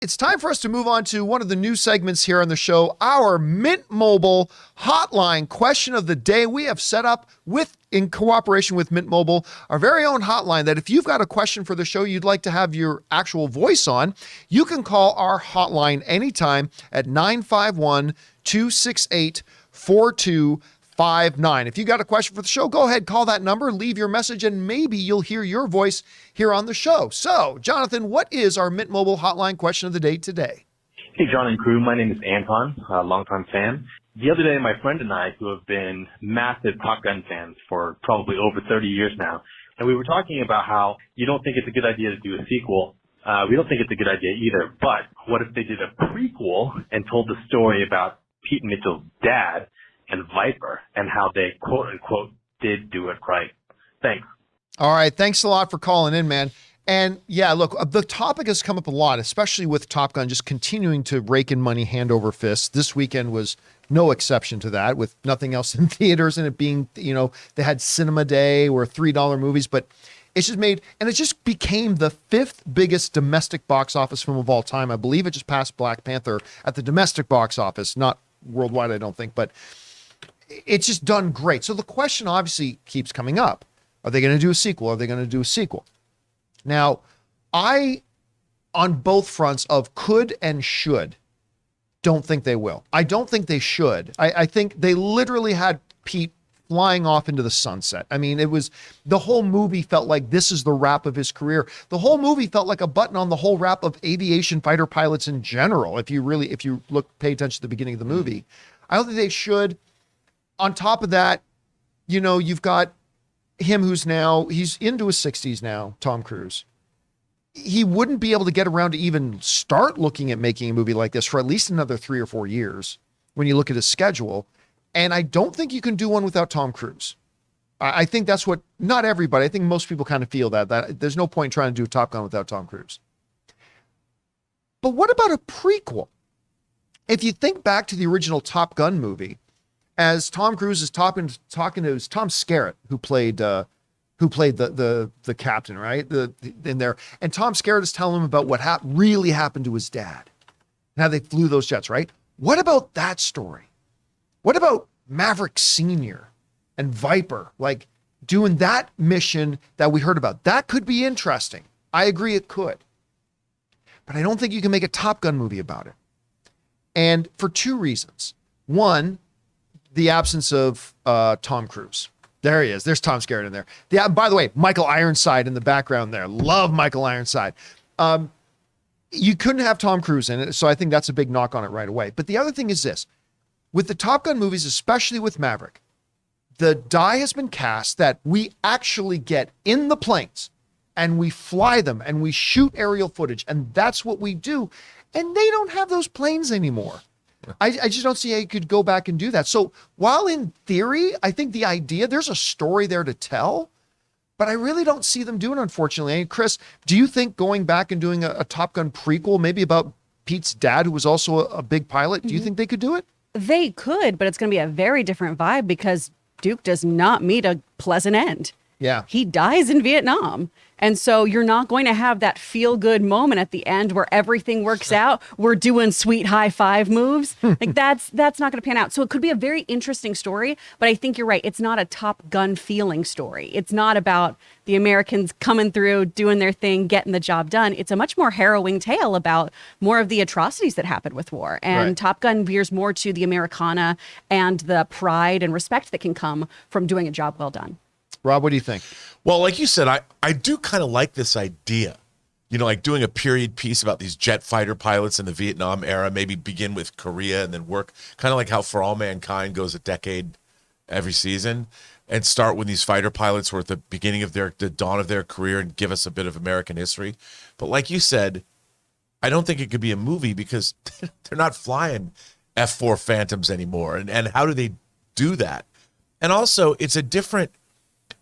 It's time for us to move on to one of the new segments here on the show, our Mint Mobile hotline question of the day. We have set up in cooperation with Mint Mobile, our very own hotline that if you've got a question for the show you'd like to have your actual voice on, you can call our hotline anytime at 951-268-4259. If you got a question for the show, go ahead, call that number, leave your message, and maybe you'll hear your voice here on the show. So, Jonathan, what is our Mint Mobile hotline question of the day today? Hey, John and crew. My name is Anton, a longtime fan. The other day, my friend and I, who have been massive Top Gun fans for probably over 30 years now, and we were talking about how you don't think it's a good idea to do a sequel. We don't think it's a good idea either, but what if they did a prequel and told the story about Pete Mitchell's dad and Viper and how they, quote unquote, did do it right? Thanks. All right. Thanks a lot for calling in, man. And yeah, look, the topic has come up a lot, especially with Top Gun just continuing to rake in money hand over fist. This weekend was no exception to that, with nothing else in theaters and it being, they had Cinema Day or $3 movies, but it's just it just became the 5th biggest domestic box office film of all time. I believe it just passed Black Panther at the domestic box office, not worldwide, I don't think, but it's just done great. So the question obviously keeps coming up. Are they going to do a sequel? Are they going to do a sequel? Now, I, on both fronts of could and should, don't think they will. I don't think they should. I think they literally had Pete flying off into the sunset. I mean, the whole movie felt like this is the wrap of his career. The whole movie felt like a button on the whole wrap of aviation fighter pilots in general. If you pay attention to the beginning of the movie, I don't think they should. On top of that, you've got him he's into his 60s now, Tom Cruise. He wouldn't be able to get around to even start looking at making a movie like this for at least another 3 or 4 years when you look at his schedule. And I don't think you can do one without Tom Cruise. I think that's what, not everybody, I think most people kind of feel that there's no point trying to do Top Gun without Tom Cruise. But what about a prequel? If you think back to the original Top Gun movie, as Tom Cruise is talking to Tom Skerritt, who played the captain, right? In there, and Tom Skerritt is telling him about what really happened to his dad and how they flew those jets, right? What about that story? What about Maverick Sr. and Viper, like doing that mission that we heard about? That could be interesting. I agree it could. But I don't think you can make a Top Gun movie about it. And for 2 reasons. One, the absence of Tom Cruise. There he is. There's Tom Skerritt in there. Yeah. By the way, Michael Ironside in the background there. Love Michael Ironside. You couldn't have Tom Cruise in it, so I think that's a big knock on it right away. But the other thing is this. With the Top Gun movies, especially with Maverick, the die has been cast that we actually get in the planes and we fly them and we shoot aerial footage, and that's what we do. And they don't have those planes anymore. I just don't see how you could go back and do that. So while in theory, I think the idea, there's a story there to tell, but I really don't see them doing it, unfortunately. And Chris, do you think going back and doing a Top Gun prequel, maybe about Pete's dad, who was also a big pilot, do you think they could do it? They could, but it's going to be a very different vibe because Duke does not meet a pleasant end. Yeah. He dies in Vietnam. And so you're not going to have that feel-good moment at the end where everything works out. We're doing sweet high-five moves. Like that's not going to pan out. So it could be a very interesting story, but I think you're right. It's not a Top Gun feeling story. It's not about the Americans coming through, doing their thing, getting the job done. It's a much more harrowing tale about more of the atrocities that happened with war. And right. Top Gun veers more to the Americana and the pride and respect that can come from doing a job well done. Rob, what do you think? Well, like you said, I do kind of like this idea, like doing a period piece about these jet fighter pilots in the Vietnam era, maybe begin with Korea and then work kind of like how For All Mankind goes a decade every season, and start when these fighter pilots were at the beginning of the dawn of their career and give us a bit of American history. But like you said, I don't think it could be a movie because they're not flying F-4 Phantoms anymore. And how do they do that? And also, it's a different...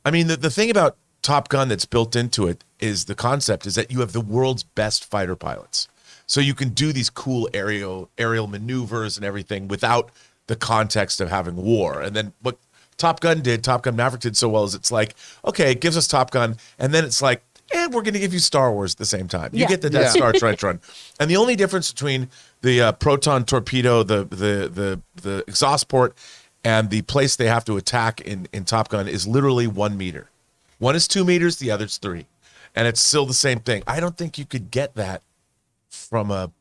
I mean, the thing about Top Gun that's built into it is the concept is that you have the world's best fighter pilots. So you can do these cool aerial maneuvers and everything without the context of having war. And then what Top Gun Maverick did so well is it's like, okay, it gives us Top Gun. And then it's like, and we're going to give you Star Wars at the same time. You Yeah. get the Death Star trench run. And the only difference between the proton torpedo, the exhaust port, and the place they have to attack in Top Gun is literally 1 meter. One is 2 meters, the other's 3. And it's still the same thing. I don't think you could get that from a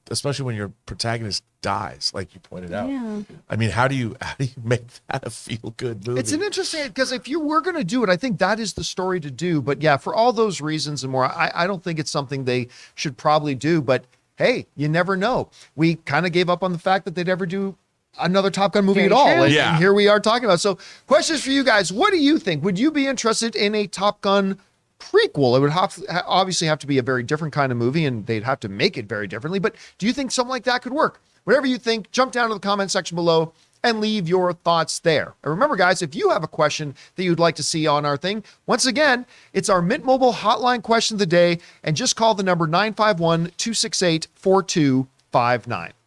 especially when your protagonist dies, like you pointed out. Yeah. I mean, how do you make that a feel good movie? It's an interesting, because if you were going to do it, I think that is the story to do. But yeah, for all those reasons and more, I don't think it's something they should probably do. But hey, you never know. We kind of gave up on the fact that they'd ever do another Top Gun movie Very at all. true. And Yeah. here we are talking about. So questions for you guys. What do you think? Would you be interested in a Top Gun prequel? It would obviously have to be a very different kind of movie, and they'd have to make it very differently. But do you think something like that could work? Whatever you think, jump down to the comment section below and leave your thoughts there. And remember, guys, if you have a question that you'd like to see on our thing, once again, it's our Mint Mobile hotline question of the day, and just call the number 951-268-4259.